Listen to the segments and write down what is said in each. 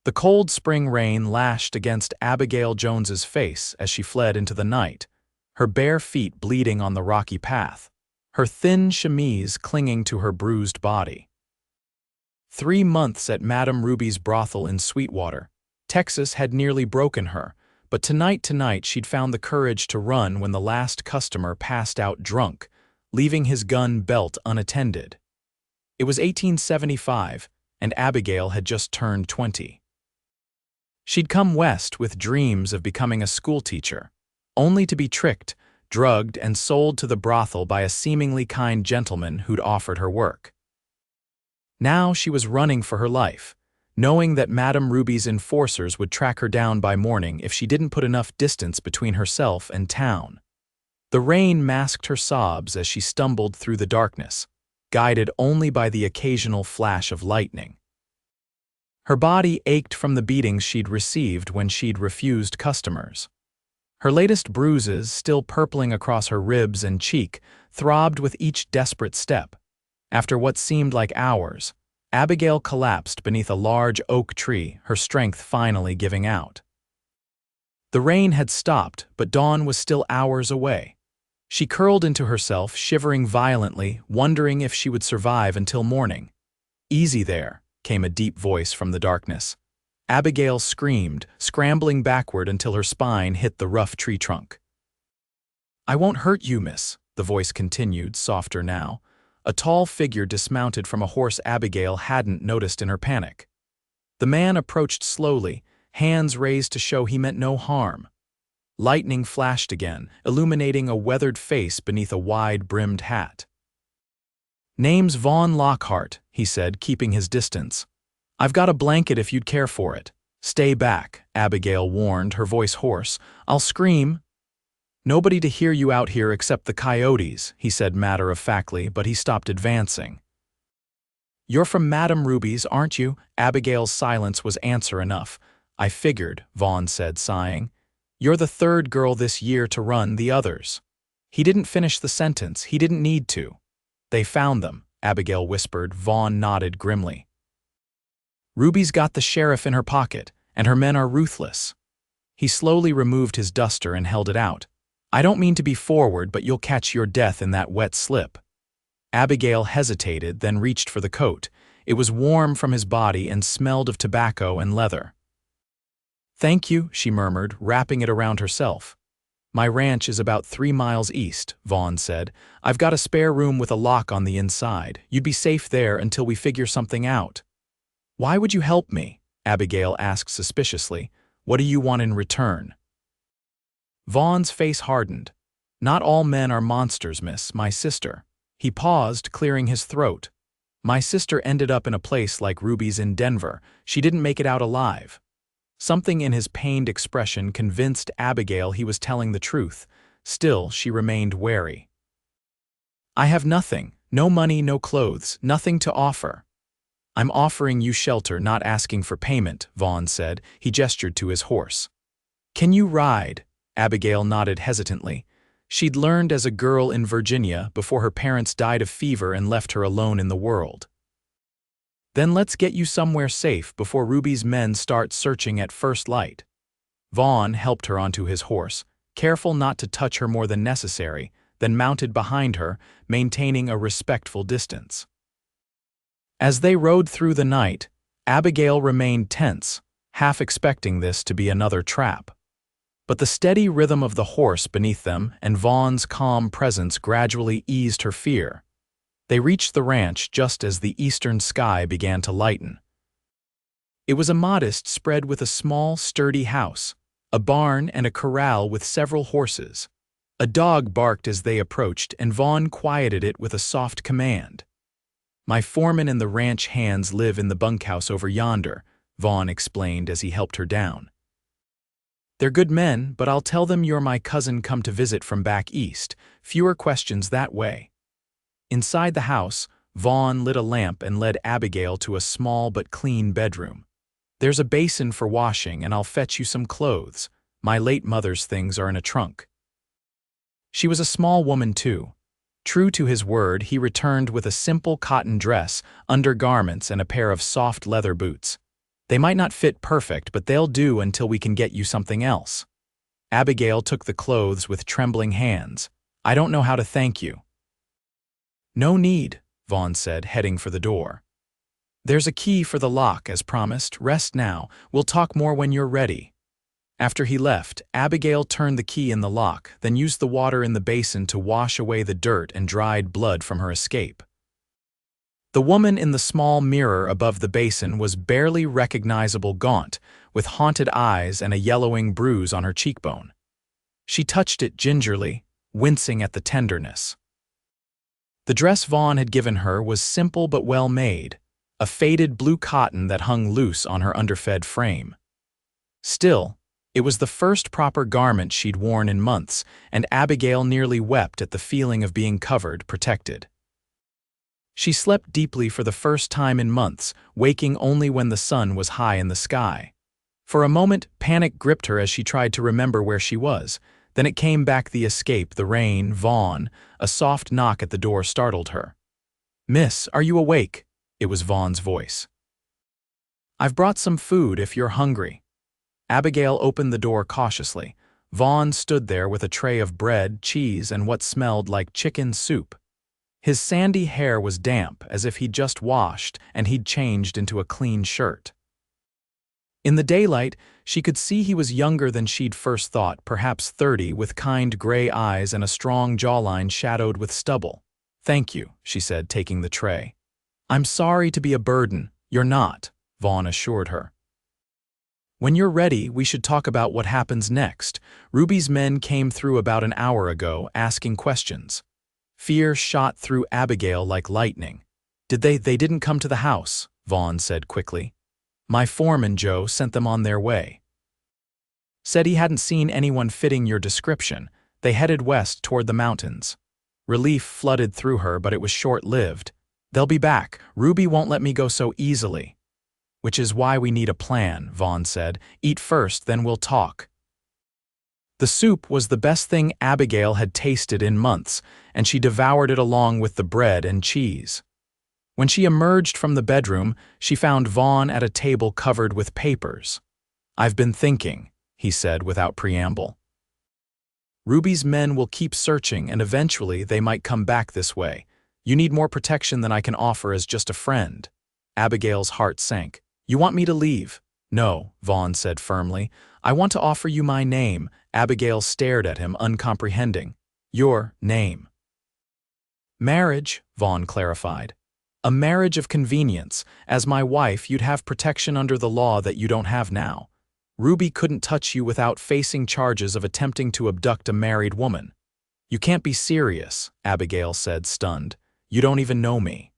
The cold spring rain lashed against Abigail Jones's face as she fled into the night, her bare feet bleeding on the rocky path, her thin chemise clinging to her bruised body. 3 months at Madame Ruby's brothel in Sweetwater, Texas had nearly broken her, but tonight she'd found the courage to run when the last customer passed out drunk, leaving his gun belt unattended. It was 1875, and Abigail had just turned 20. She'd come west with dreams of becoming a schoolteacher, only to be tricked, drugged, and sold to the brothel by a seemingly kind gentleman who'd offered her work. Now she was running for her life, knowing that Madame Ruby's enforcers would track her down by morning if she didn't put enough distance between herself and town. The rain masked her sobs as she stumbled through the darkness, guided only by the occasional flash of lightning. Her body ached from the beatings she'd received when she'd refused customers. Her latest bruises, still purpling across her ribs and cheek, throbbed with each desperate step. After what seemed like hours, Abigail collapsed beneath a large oak tree, her strength finally giving out. The rain had stopped, but dawn was still hours away. She curled into herself, shivering violently, wondering if she would survive until morning. "Easy there," came a deep voice from the darkness. Abigail screamed, scrambling backward until her spine hit the rough tree trunk. "I won't hurt you, miss," the voice continued, softer now. A tall figure dismounted from a horse Abigail hadn't noticed in her panic. The man approached slowly, hands raised to show he meant no harm. Lightning flashed again, illuminating a weathered face beneath a wide-brimmed hat. "Name's Vaughn Lockhart," he said, keeping his distance. "I've got a blanket if you'd care for it." "Stay back," Abigail warned, her voice hoarse. "I'll scream." "Nobody to hear you out here except the coyotes," he said matter-of-factly, but he stopped advancing. "You're from Madame Ruby's, aren't you?" Abigail's silence was answer enough. "I figured," Vaughn said, sighing. "You're the third girl this year to run the others." He didn't finish the sentence. He didn't need to. "They found them," Abigail whispered. Vaughn nodded grimly. "Ruby's got the sheriff in her pocket, and her men are ruthless." He slowly removed his duster and held it out. "I don't mean to be forward, but you'll catch your death in that wet slip." Abigail hesitated, then reached for the coat. It was warm from his body and smelled of tobacco and leather. "Thank you," she murmured, wrapping it around herself. "My ranch is about 3 miles east," Vaughn said. "I've got a spare room with a lock on the inside. You'd be safe there until we figure something out." "Why would you help me?" Abigail asked suspiciously. "What do you want in return?" Vaughn's face hardened. "Not all men are monsters, miss. My sister." He paused, clearing his throat. "My sister ended up in a place like Ruby's in Denver. She didn't make it out alive." Something in his pained expression convinced Abigail he was telling the truth. Still, she remained wary. "I have nothing. No money, no clothes, nothing to offer." "I'm offering you shelter, not asking for payment," Vaughn said. He gestured to his horse. "Can you ride?" Abigail nodded hesitantly. She'd learned as a girl in Virginia before her parents died of fever and left her alone in the world. "Then let's get you somewhere safe before Ruby's men start searching at first light." Vaughn helped her onto his horse, careful not to touch her more than necessary, then mounted behind her, maintaining a respectful distance. As they rode through the night, Abigail remained tense, half expecting this to be another trap. But the steady rhythm of the horse beneath them and Vaughn's calm presence gradually eased her fear. They reached the ranch just as the eastern sky began to lighten. It was a modest spread with a small, sturdy house, a barn and a corral with several horses. A dog barked as they approached, and Vaughn quieted it with a soft command. "My foreman and the ranch hands live in the bunkhouse over yonder," Vaughn explained as he helped her down. "They're good men, but I'll tell them you're my cousin come to visit from back east. Fewer questions that way." Inside the house, Vaughn lit a lamp and led Abigail to a small but clean bedroom. "There's a basin for washing, and I'll fetch you some clothes. My late mother's things are in a trunk." She was a small woman, too. True to his word, he returned with a simple cotton dress, undergarments, and a pair of soft leather boots. They might not fit perfect, but they'll do until we can get you something else. Abigail took the clothes with trembling hands. I don't know how to thank you. No need, Vaughn said, heading for the door. There's a key for the lock, as promised. Rest now. We'll talk more when you're ready. After he left, Abigail turned the key in the lock, then used the water in the basin to wash away the dirt and dried blood from her escape. The woman in the small mirror above the basin was barely recognizable, gaunt, with haunted eyes and a yellowing bruise on her cheekbone. She touched it gingerly, wincing at the tenderness. The dress Vaughn had given her was simple but well made, a faded blue cotton that hung loose on her underfed frame. Still, it was the first proper garment she'd worn in months, and Abigail nearly wept at the feeling of being covered, protected. She slept deeply for the first time in months, waking only when the sun was high in the sky. For a moment, panic gripped her as she tried to remember where she was. Then it came back: the escape, the rain, Vaughn. A soft knock at the door startled her. "Miss, are you awake?" It was Vaughn's voice. "I've brought some food if you're hungry." Abigail opened the door cautiously. Vaughn stood there with a tray of bread, cheese, and what smelled like chicken soup. His sandy hair was damp, as if he'd just washed and he'd changed into a clean shirt. In the daylight, she could see he was younger than she'd first thought, perhaps 30, with kind gray eyes and a strong jawline shadowed with stubble. "Thank you," she said, taking the tray. "I'm sorry to be a burden." "You're not," Vaughn assured her. "When you're ready, we should talk about what happens next. Ruby's men came through about an hour ago, asking questions." Fear shot through Abigail like lightning. They didn't come to the house," Vaughn said quickly. "My foreman, Joe, sent them on their way. Said he hadn't seen anyone fitting your description. They headed west toward the mountains." Relief flooded through her, but it was short-lived. "They'll be back. Ruby won't let me go so easily." "Which is why we need a plan," Vaughn said. "Eat first, then we'll talk." The soup was the best thing Abigail had tasted in months, and she devoured it along with the bread and cheese. When she emerged from the bedroom, she found Vaughn at a table covered with papers. "I've been thinking," he said without preamble. "Ruby's men will keep searching, and eventually they might come back this way. You need more protection than I can offer as just a friend." Abigail's heart sank. "You want me to leave?" "No," Vaughn said firmly. "I want to offer you my name." Abigail stared at him, uncomprehending. "Your name?" "Marriage," Vaughn clarified. "A marriage of convenience. As my wife, you'd have protection under the law that you don't have now. Ruby couldn't touch you without facing charges of attempting to abduct a married woman." "You can't be serious," Abigail said, stunned. "You don't even know me."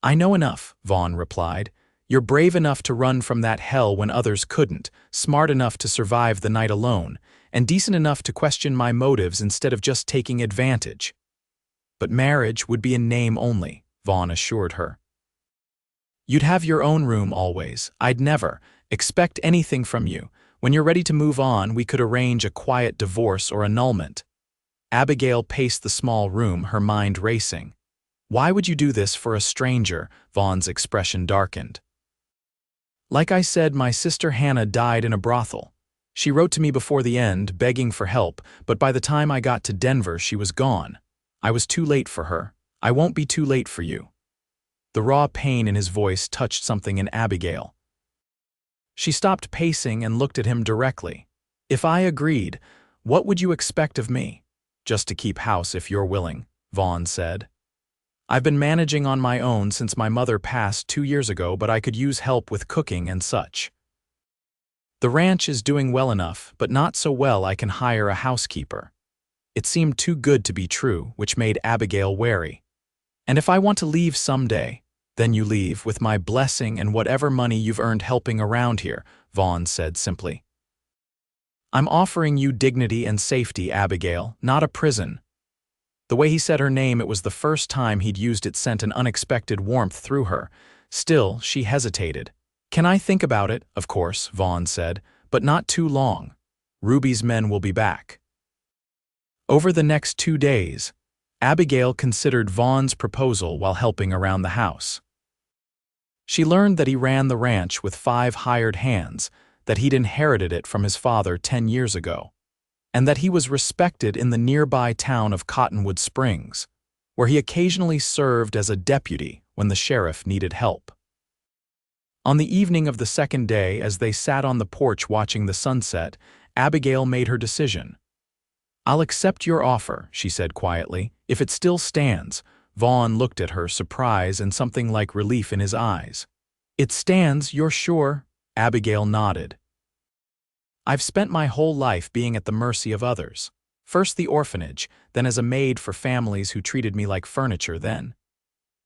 "I know enough," Vaughn replied. "You're brave enough to run from that hell when others couldn't, smart enough to survive the night alone, and decent enough to question my motives instead of just taking advantage." "But marriage would be in name only," Vaughn assured her. "You'd have your own room always. I'd never expect anything from you. When you're ready to move on, we could arrange a quiet divorce or annulment." Abigail paced the small room, her mind racing. "Why would you do this for a stranger?" Vaughn's expression darkened. "Like I said, my sister Hannah died in a brothel. She wrote to me before the end, begging for help, but by the time I got to Denver, she was gone. I was too late for her. I won't be too late for you." The raw pain in his voice touched something in Abigail. She stopped pacing and looked at him directly. "If I agreed, what would you expect of me?" "Just to keep house if you're willing," Vaughn said. "I've been managing on my own since my mother passed 2 years ago, but I could use help with cooking and such. The ranch is doing well enough, but not so well I can hire a housekeeper." It seemed too good to be true, which made Abigail wary. "And if I want to leave someday?" "Then you leave, with my blessing and whatever money you've earned helping around here," Vaughn said simply. "I'm offering you dignity and safety, Abigail, not a prison." The way he said her name, it was the first time he'd used it, sent an unexpected warmth through her. Still, she hesitated. "Can I think about it?" "Of course," Vaughn said, "but not too long. Ruby's men will be back." Over the next 2 days, Abigail considered Vaughn's proposal while helping around the house. She learned that he ran the ranch with 5 hired hands, that he'd inherited it from his father 10 years ago, and that he was respected in the nearby town of Cottonwood Springs, where he occasionally served as a deputy when the sheriff needed help. On the evening of the second day, as they sat on the porch watching the sunset, Abigail made her decision. "I'll accept your offer," she said quietly, "if it still stands." Vaughn looked at her, surprise and something like relief in his eyes. "It stands, you're sure?" Abigail nodded. "I've spent my whole life being at the mercy of others. First the orphanage, then as a maid for families who treated me like furniture then."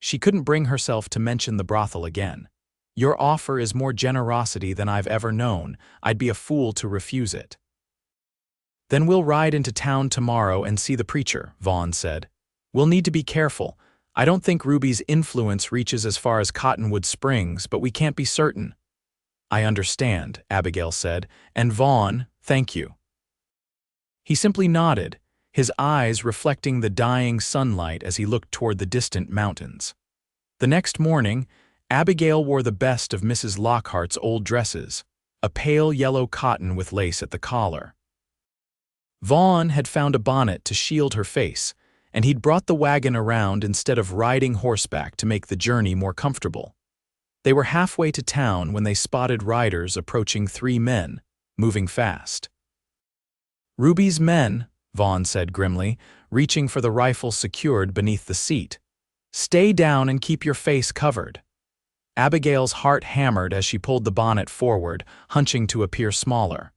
She couldn't bring herself to mention the brothel again. "Your offer is more generosity than I've ever known. I'd be a fool to refuse it." "Then we'll ride into town tomorrow and see the preacher," Vaughn said. "We'll need to be careful. I don't think Ruby's influence reaches as far as Cottonwood Springs, but we can't be certain." "I understand," Abigail said, "and Vaughn, thank you." He simply nodded, his eyes reflecting the dying sunlight as he looked toward the distant mountains. The next morning, Abigail wore the best of Mrs. Lockhart's old dresses, a pale yellow cotton with lace at the collar. Vaughn had found a bonnet to shield her face, and he'd brought the wagon around instead of riding horseback to make the journey more comfortable. They were halfway to town when they spotted riders approaching 3 men, moving fast. "Ruby's men," Vaughn said grimly, reaching for the rifle secured beneath the seat. "Stay down and keep your face covered." Abigail's heart hammered as she pulled the bonnet forward, hunching to appear smaller.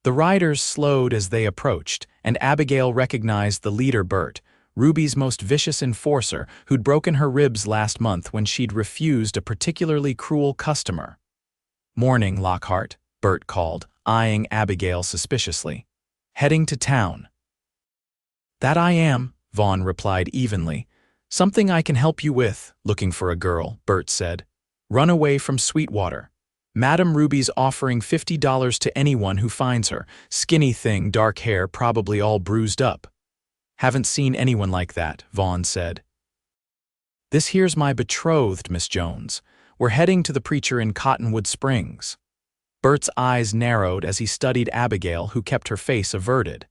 The riders slowed as they approached, and Abigail recognized the leader, Bert, Ruby's most vicious enforcer, who'd broken her ribs last month when she'd refused a particularly cruel customer. "Morning, Lockhart," Bert called, eyeing Abigail suspiciously. "Heading to town?" "That I am," Vaughn replied evenly. "Something I can help you with." "Looking for a girl," Bert said. "Run away from Sweetwater. Madam Ruby's offering $50 to anyone who finds her. Skinny thing, dark hair, probably all bruised up." "Haven't seen anyone like that," Vaughn said. "This here's my betrothed, Miss Jones. We're heading to the preacher in Cottonwood Springs." Bert's eyes narrowed as he studied Abigail, who kept her face averted.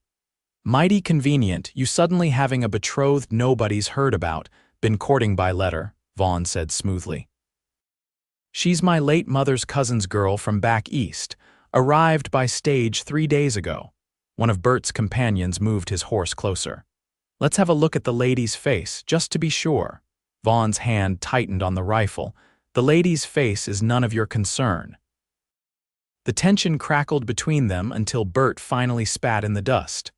"Mighty convenient, you suddenly having a betrothed nobody's heard about, been courting by letter," Vaughn said smoothly. "She's my late mother's cousin's girl from back east, arrived by stage 3 days ago." One of Bert's companions moved his horse closer. "Let's have a look at the lady's face, just to be sure." Vaughn's hand tightened on the rifle. "The lady's face is none of your concern." The tension crackled between them until Bert finally spat in the dust.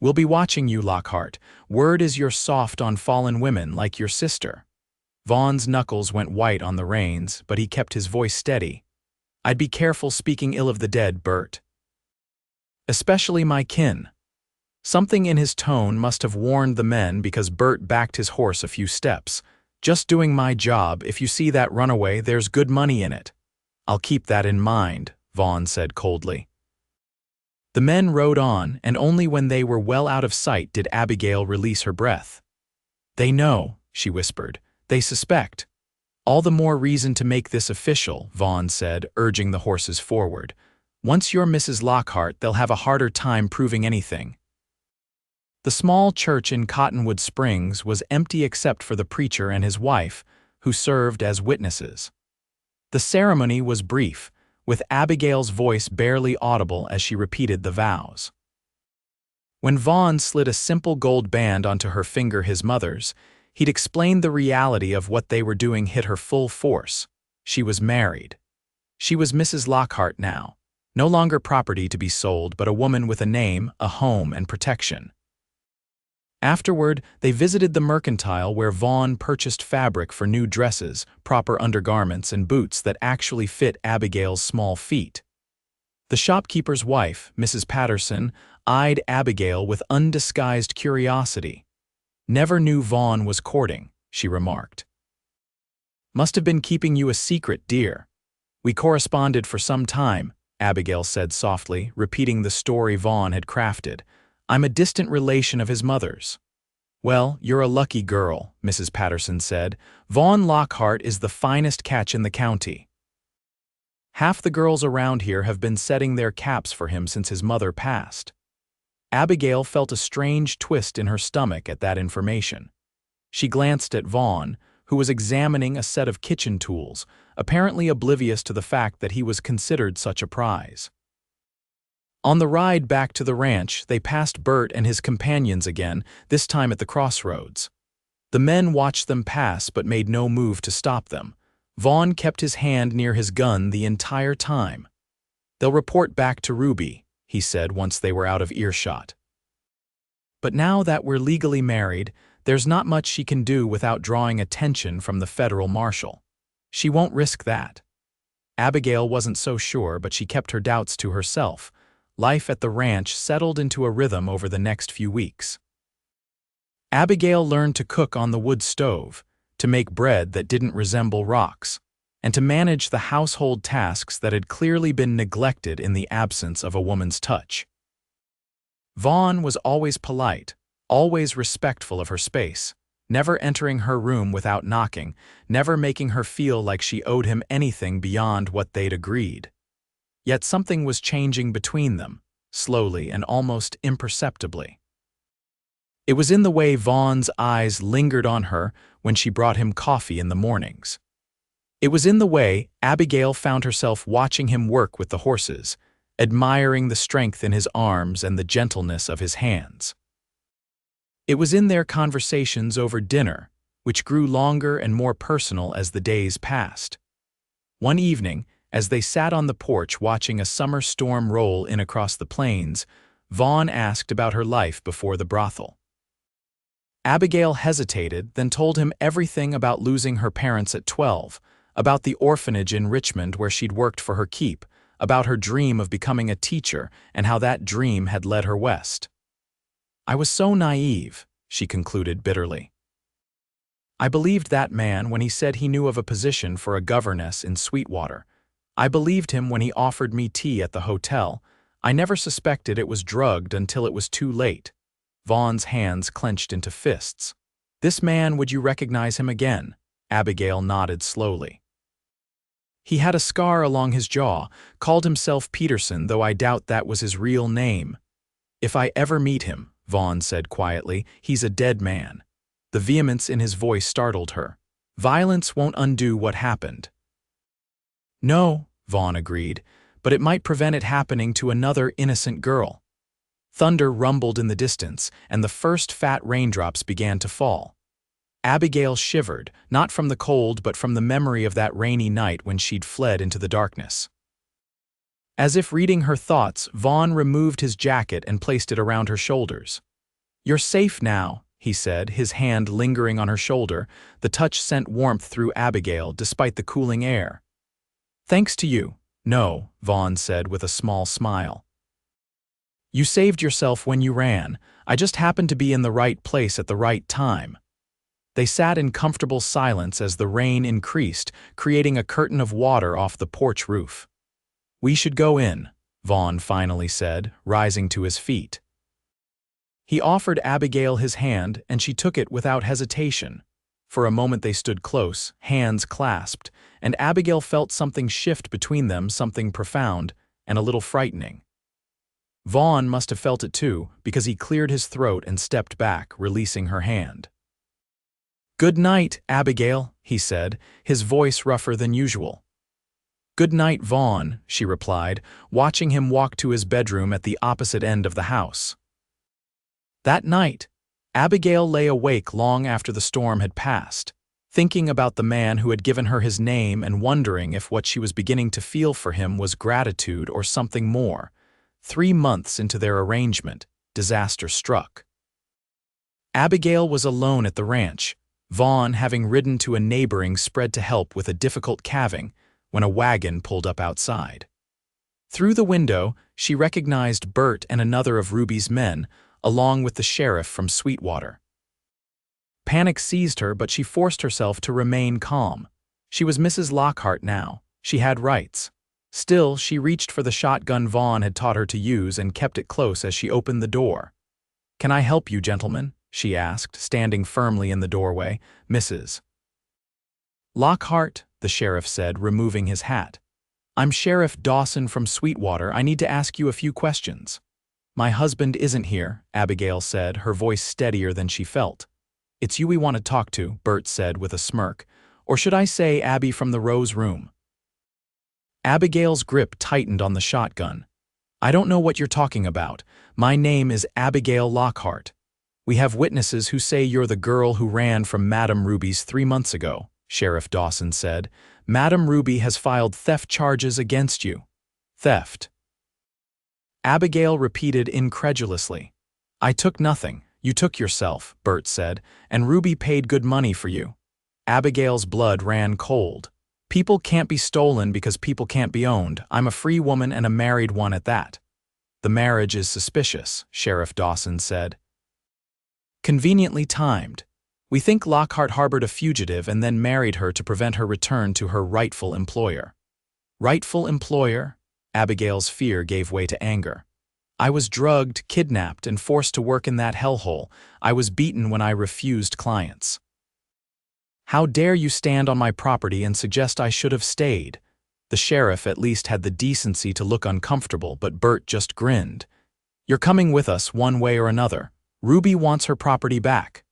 "We'll be watching you, Lockhart. Word is you're soft on fallen women like your sister." Vaughn's knuckles went white on the reins, but he kept his voice steady. "I'd be careful speaking ill of the dead, Bert. Especially my kin." Something in his tone must have warned the men because Bert backed his horse a few steps. "Just doing my job. If you see that runaway, there's good money in it." "I'll keep that in mind," Vaughn said coldly. The men rode on, and only when they were well out of sight did Abigail release her breath. "They know," she whispered. "They suspect." "All the more reason to make this official," Vaughn said, urging the horses forward. "Once you're Mrs. Lockhart, they'll have a harder time proving anything." The small church in Cottonwood Springs was empty except for the preacher and his wife, who served as witnesses. The ceremony was brief, with Abigail's voice barely audible as she repeated the vows. When Vaughn slid a simple gold band onto her finger, his mother's, he'd explained the reality of what they were doing hit her full force. She was married. She was Mrs. Lockhart now, no longer property to be sold, but a woman with a name, a home, and protection. Afterward, they visited the mercantile where Vaughn purchased fabric for new dresses, proper undergarments, and boots that actually fit Abigail's small feet. The shopkeeper's wife, Mrs. Patterson, eyed Abigail with undisguised curiosity. "Never knew Vaughn was courting," she remarked. "Must have been keeping you a secret, dear." "We corresponded for some time," Abigail said softly, repeating the story Vaughn had crafted. "I'm a distant relation of his mother's." Well, you're a lucky girl, Mrs. Patterson said. Vaughn Lockhart is the finest catch in the county. Half the girls around here have been setting their caps for him since his mother passed. Abigail felt a strange twist in her stomach at that information. She glanced at Vaughn, who was examining a set of kitchen tools, apparently oblivious to the fact that he was considered such a prize. On the ride back to the ranch, they passed Bert and his companions again, this time at the crossroads. The men watched them pass but made no move to stop them. Vaughn kept his hand near his gun the entire time. "They'll report back to Ruby," he said once they were out of earshot. "But now that we're legally married, there's not much she can do without drawing attention from the federal marshal. She won't risk that." Abigail wasn't so sure, but she kept her doubts to herself. Life at the ranch settled into a rhythm over the next few weeks. Abigail learned to cook on the wood stove, to make bread that didn't resemble rocks, and to manage the household tasks that had clearly been neglected in the absence of a woman's touch. Vaughn was always polite, always respectful of her space, never entering her room without knocking, never making her feel like she owed him anything beyond what they'd agreed. Yet something was changing between them, slowly and almost imperceptibly. It was in the way Vaughn's eyes lingered on her when she brought him coffee in the mornings. It was in the way Abigail found herself watching him work with the horses, admiring the strength in his arms and the gentleness of his hands. It was in their conversations over dinner, which grew longer and more personal as the days passed. One evening, as they sat on the porch watching a summer storm roll in across the plains, Vaughn asked about her life before the brothel. Abigail hesitated, then told him everything about losing her parents at 12, about the orphanage in Richmond where she'd worked for her keep, about her dream of becoming a teacher and how that dream had led her west. "I was so naive," she concluded bitterly. "I believed that man when he said he knew of a position for a governess in Sweetwater. I believed him when he offered me tea at the hotel. I never suspected it was drugged until it was too late." Vaughn's hands clenched into fists. "This man, would you recognize him again?" Abigail nodded slowly. "He had a scar along his jaw, called himself Peterson, though I doubt that was his real name. If I ever meet him," Vaughn said quietly, "he's a dead man." The vehemence in his voice startled her. "Violence won't undo what happened." "No," Vaughn agreed, "but it might prevent it happening to another innocent girl." Thunder rumbled in the distance, and the first fat raindrops began to fall. Abigail shivered, not from the cold but from the memory of that rainy night when she'd fled into the darkness. As if reading her thoughts, Vaughn removed his jacket and placed it around her shoulders. "You're safe now," he said, his hand lingering on her shoulder. The touch sent warmth through Abigail despite the cooling air. "Thanks to you." "No," Vaughn said with a small smile. "You saved yourself when you ran. I just happened to be in the right place at the right time." They sat in comfortable silence as the rain increased, creating a curtain of water off the porch roof. "We should go in," Vaughn finally said, rising to his feet. He offered Abigail his hand, and she took it without hesitation. For a moment they stood close, hands clasped, and Abigail felt something shift between them, something profound and a little frightening. Vaughn must have felt it too, because he cleared his throat and stepped back, releasing her hand. "Good night, Abigail," he said, his voice rougher than usual. "Good night, Vaughn," she replied, watching him walk to his bedroom at the opposite end of the house. That night, Abigail lay awake long after the storm had passed, thinking about the man who had given her his name and wondering if what she was beginning to feel for him was gratitude or something more. 3 months into their arrangement, disaster struck. Abigail was alone at the ranch, Vaughn having ridden to a neighboring spread to help with a difficult calving, when a wagon pulled up outside. Through the window, she recognized Bert and another of Ruby's men, along with the sheriff from Sweetwater. Panic seized her, but she forced herself to remain calm. She was Mrs. Lockhart now. She had rights. Still, she reached for the shotgun Vaughn had taught her to use and kept it close as she opened the door. "Can I help you, gentlemen?" she asked, standing firmly in the doorway. Mrs. Lockhart, the sheriff said, removing his hat. I'm Sheriff Dawson from Sweetwater. I need to ask you a few questions. My husband isn't here, Abigail said, her voice steadier than she felt. It's you we want to talk to, Bert said with a smirk. Or should I say Abby from the Rose Room? Abigail's grip tightened on the shotgun. I don't know what you're talking about. My name is Abigail Lockhart. We have witnesses who say you're the girl who ran from Madame Ruby's 3 months ago, Sheriff Dawson said. Madame Ruby has filed theft charges against you. Theft. Abigail repeated incredulously. I took nothing. You took yourself, Bert said, and Ruby paid good money for you. Abigail's blood ran cold. People can't be stolen because people can't be owned. I'm a free woman and a married one at that. The marriage is suspicious, Sheriff Dawson said. Conveniently timed. We think Lockhart harbored a fugitive and then married her to prevent her return to her rightful employer. Rightful employer? Abigail's fear gave way to anger. I was drugged, kidnapped, and forced to work in that hellhole. I was beaten when I refused clients. How dare you stand on my property and suggest I should have stayed? The sheriff at least had the decency to look uncomfortable, but Bert just grinned. You're coming with us one way or another. Ruby wants her property back.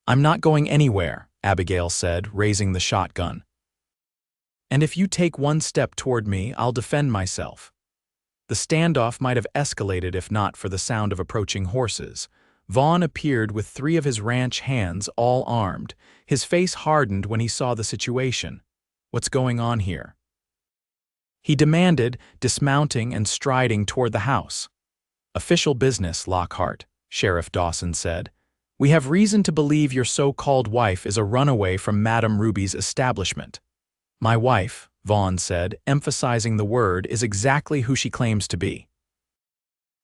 I'm not going anywhere, Abigail said, raising the shotgun. And if you take one step toward me, I'll defend myself. The standoff might have escalated if not for the sound of approaching horses. Vaughn appeared with 3 of his ranch hands, all armed. His face hardened when he saw the situation. What's going on here? He demanded, dismounting and striding toward the house. Official business, Lockhart, Sheriff Dawson said. We have reason to believe your so-called wife is a runaway from Madame Ruby's establishment. My wife, Vaughn said, emphasizing the word, is exactly who she claims to be.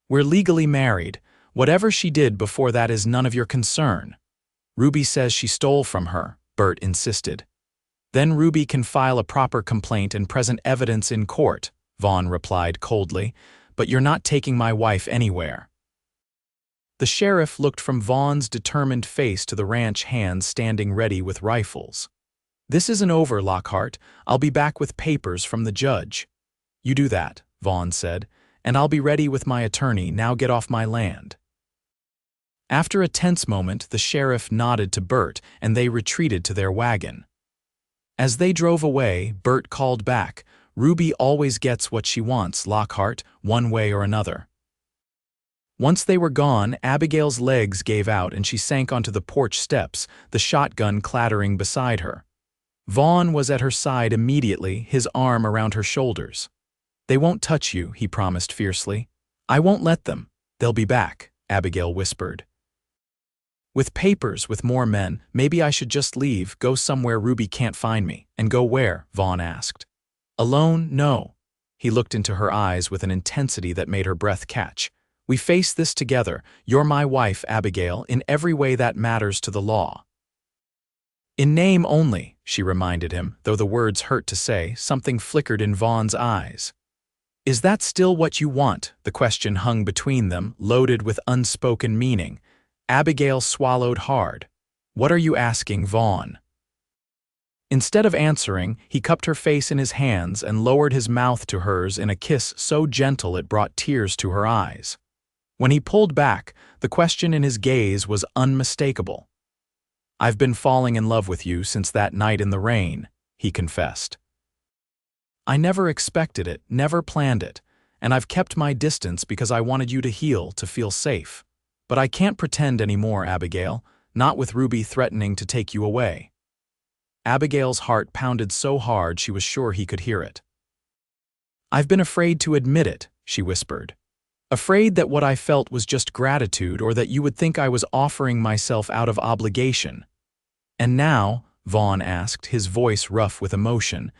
We're legally married. Whatever she did before that is none of your concern. Ruby says she stole from her, Bert insisted. Then Ruby can file a proper complaint and present evidence in court, Vaughn replied coldly, but you're not taking my wife anywhere. The sheriff looked from Vaughn's determined face to the ranch hands standing ready with rifles. This isn't over, Lockhart. I'll be back with papers from the judge. You do that, Vaughn said, and I'll be ready with my attorney. Now get off my land. After a tense moment, the sheriff nodded to Bert, and they retreated to their wagon. As they drove away, Bert called back, Ruby always gets what she wants, Lockhart, one way or another. Once they were gone, Abigail's legs gave out and she sank onto the porch steps, the shotgun clattering beside her. Vaughn was at her side immediately, his arm around her shoulders. They won't touch you, he promised fiercely. I won't let them. They'll be back, Abigail whispered. With papers, with more men, maybe I should just leave, go somewhere Ruby can't find me. And go where? Vaughn asked. Alone? No. He looked into her eyes with an intensity that made her breath catch. We face this together. You're my wife, Abigail, in every way that matters to the law. In name only, she reminded him, though the words hurt to say. Something flickered in Vaughn's eyes. Is that still what you want? The question hung between them, loaded with unspoken meaning. Abigail swallowed hard. What are you asking, Vaughn? Instead of answering, he cupped her face in his hands and lowered his mouth to hers in a kiss so gentle it brought tears to her eyes. When he pulled back, the question in his gaze was unmistakable. I've been falling in love with you since that night in the rain, he confessed. I never expected it, never planned it, and I've kept my distance because I wanted you to heal, to feel safe. But I can't pretend anymore, Abigail, not with Ruby threatening to take you away. Abigail's heart pounded so hard she was sure he could hear it. I've been afraid to admit it, she whispered. Afraid that what I felt was just gratitude or that you would think I was offering myself out of obligation. And now, Vaughn asked, his voice rough with emotion,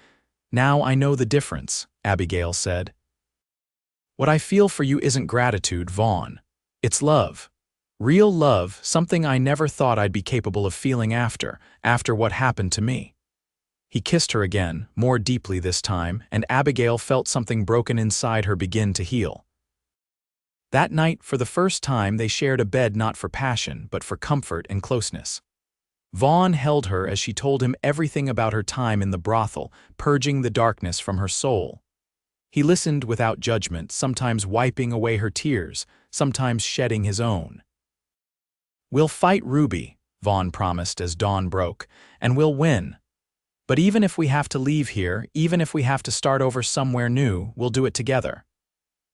now I know the difference, Abigail said. What I feel for you isn't gratitude, Vaughn. It's love. Real love, something I never thought I'd be capable of feeling after what happened to me. He kissed her again, more deeply this time, and Abigail felt something broken inside her begin to heal. That night, for the first time, they shared a bed not for passion, but for comfort and closeness. Vaughn held her as she told him everything about her time in the brothel, purging the darkness from her soul. He listened without judgment, sometimes wiping away her tears, sometimes shedding his own. "We'll fight Ruby," Vaughn promised as dawn broke, "and we'll win. But even if we have to leave here, even if we have to start over somewhere new, we'll do it together."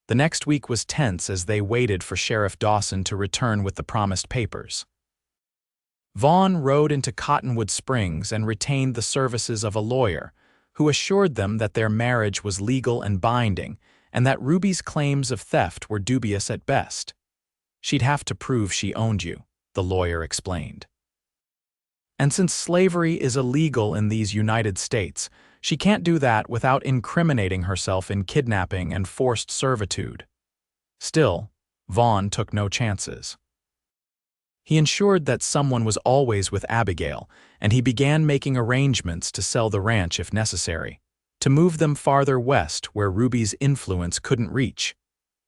The next week was tense as they waited for Sheriff Dawson to return with the promised papers. Vaughn rode into Cottonwood Springs and retained the services of a lawyer, who assured them that their marriage was legal and binding, and that Ruby's claims of theft were dubious at best. "She'd have to prove she owned you," the lawyer explained. "And since slavery is illegal in these United States, she can't do that without incriminating herself in kidnapping and forced servitude." Still, Vaughn took no chances. He ensured that someone was always with Abigail, and he began making arrangements to sell the ranch if necessary, to move them farther west where Ruby's influence couldn't reach.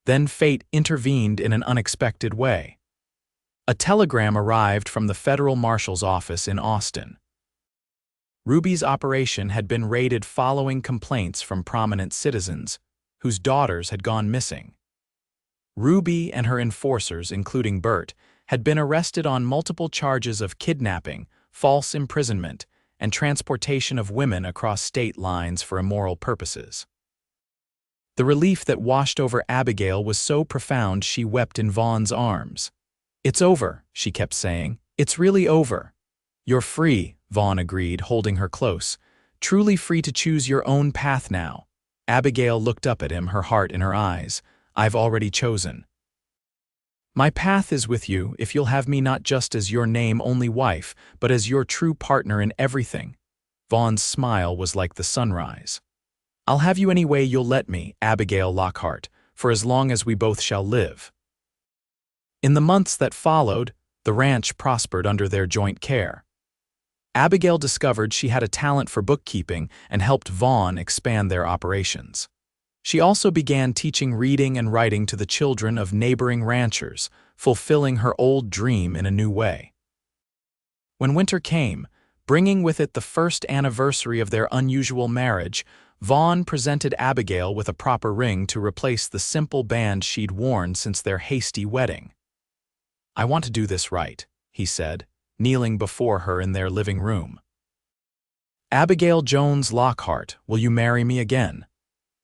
Then fate intervened in an unexpected way. A telegram arrived from the federal marshal's office in Austin. Ruby's operation had been raided following complaints from prominent citizens, whose daughters had gone missing. Ruby and her enforcers, including Bert, had been arrested on multiple charges of kidnapping, false imprisonment, and transportation of women across state lines for immoral purposes. The relief that washed over Abigail was so profound she wept in Vaughn's arms. "It's over," she kept saying. "It's really over." "You're free," Vaughn agreed, holding her close. "Truly free to choose your own path now." Abigail looked up at him, her heart in her eyes. "I've already chosen. My path is with you if you'll have me not just as your name-only wife, but as your true partner in everything." Vaughn's smile was like the sunrise. "I'll have you any way you'll let me, Abigail Lockhart, for as long as we both shall live." In the months that followed, the ranch prospered under their joint care. Abigail discovered she had a talent for bookkeeping and helped Vaughn expand their operations. She also began teaching reading and writing to the children of neighboring ranchers, fulfilling her old dream in a new way. When winter came, bringing with it the first anniversary of their unusual marriage, Vaughn presented Abigail with a proper ring to replace the simple band she'd worn since their hasty wedding. "I want to do this right," he said, kneeling before her in their living room. "Abigail Jones Lockhart, will you marry me again?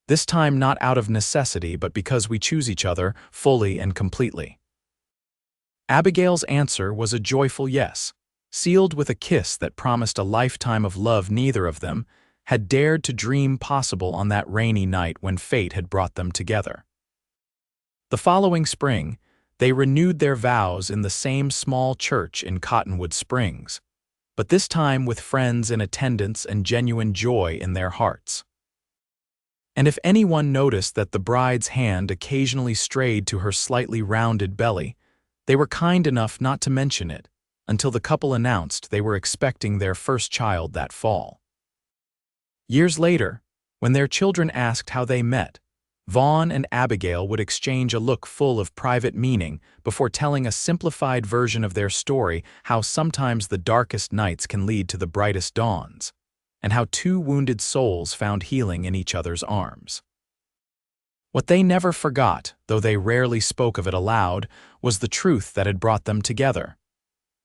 This time not out of necessity, but because we choose each other fully and completely." Abigail's answer was a joyful yes, sealed with a kiss that promised a lifetime of love neither of them had dared to dream possible on that rainy night when fate had brought them together. The following spring, they renewed their vows in the same small church in Cottonwood Springs, but this time with friends in attendance and genuine joy in their hearts. And if anyone noticed that the bride's hand occasionally strayed to her slightly rounded belly, they were kind enough not to mention it until the couple announced they were expecting their first child that fall. Years later, when their children asked how they met, Vaughn and Abigail would exchange a look full of private meaning before telling a simplified version of their story, how sometimes the darkest nights can lead to the brightest dawns, and how two wounded souls found healing in each other's arms. What they never forgot, though they rarely spoke of it aloud, was the truth that had brought them together.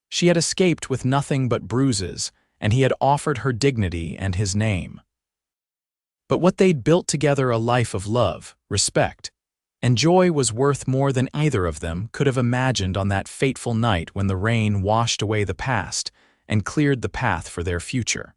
She had escaped with nothing but bruises, and he had offered her dignity and his name. But what they'd built together, a life of love, respect, and joy, was worth more than either of them could have imagined on that fateful night when the rain washed away the past and cleared the path for their future.